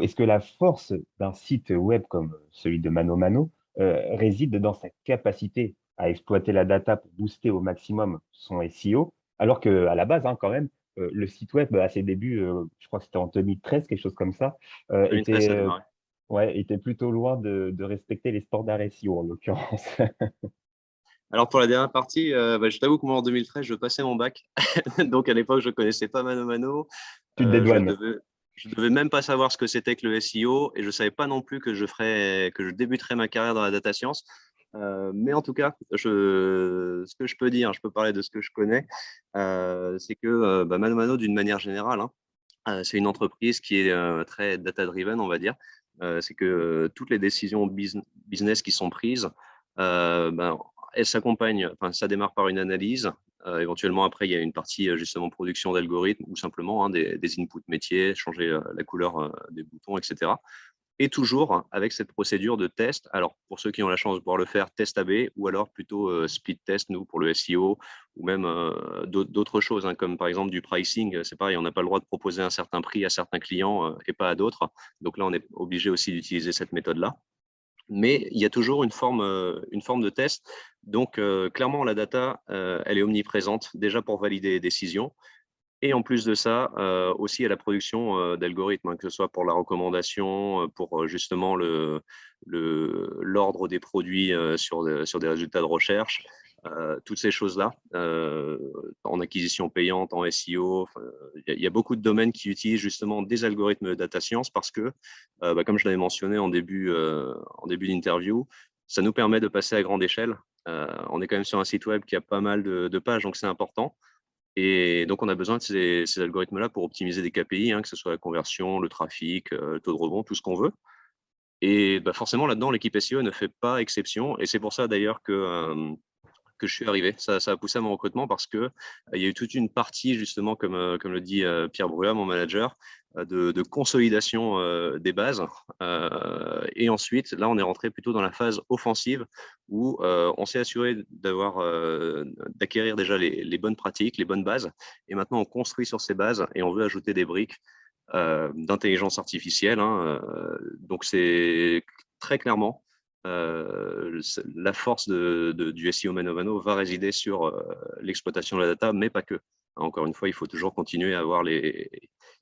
Est-ce que la force d'un site web comme celui de Mano Mano, réside dans sa capacité à exploiter la data pour booster au maximum son SEO? Alors qu'à la base, hein, quand même, le site web à ses débuts, je crois que c'était en 2013, quelque chose comme ça, 2013, ça a démarré. ouais, était plutôt loin de respecter les standards SEO en l'occurrence. Alors pour la dernière partie, je t'avoue que moi en 2013, je passais mon bac. Donc à l'époque, je connaissais pas Mano Mano. Tu te Je dédouanes. devais je devais même pas savoir ce que c'était que le SEO et je savais pas non plus que je débuterais ma carrière dans la data science. Mais en tout cas, ce que je peux dire, je peux parler de ce que je connais, c'est que, Mano Mano d'une manière générale, hein, c'est une entreprise qui est, très data driven, on va dire. C'est que, toutes les décisions business qui sont prises, ben, elles s'accompagnent, enfin, ça démarre par une analyse. Éventuellement, après, il y a une partie, justement production d'algorithmes ou simplement, hein, des inputs métiers, changer, la couleur, des boutons et cetera. Et toujours avec cette procédure de test. Alors, pour ceux qui ont la chance de pouvoir le faire, test AB ou alors plutôt split test, nous, pour le SEO, ou même d'autres choses, hein, comme par exemple du pricing. C'est pareil, on n'a pas le droit de proposer un certain prix à certains clients et pas à d'autres. Donc là, on est obligé aussi d'utiliser cette méthode-là. Mais il y a toujours une forme de test. Donc, clairement, la data, elle est omniprésente, déjà pour valider les décisions, et en plus de ça, aussi à la production, d'algorithmes, hein, que ce soit pour la recommandation, pour, justement l'ordre des produits, sur des résultats de recherche, toutes ces choses-là, en acquisition payante, en SEO, enfin, il y a beaucoup de domaines qui utilisent justement des algorithmes de data science parce que, comme je l'avais mentionné en début d'interview, ça nous permet de passer à grande échelle. On est quand même sur un site web qui a pas mal de pages, donc c'est important. Et donc, on a besoin de ces algorithmes-là pour optimiser des KPI, hein, que ce soit la conversion, le trafic, le taux de rebond, tout ce qu'on veut. Et forcément, là-dedans, l'équipe SEO ne fait pas exception. Et c'est pour ça d'ailleurs que je suis arrivé. Ça a poussé à mon recrutement parce que il y a eu toute une partie, justement, comme le dit Pierre Brula, mon manager, de consolidation des bases. Et ensuite, là, on est rentré plutôt dans la phase offensive où on s'est assuré d'acquérir déjà les bonnes pratiques, les bonnes bases. Et maintenant, on construit sur ces bases et on veut ajouter des briques d'intelligence artificielle, hein. Donc, c'est très clairement la force du SEO Mano Mano va résider sur l'exploitation de la data, mais pas que. Encore une fois, il faut toujours continuer à avoir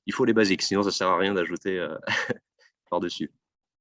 il faut les basiques, sinon ça sert à rien d'ajouter par-dessus.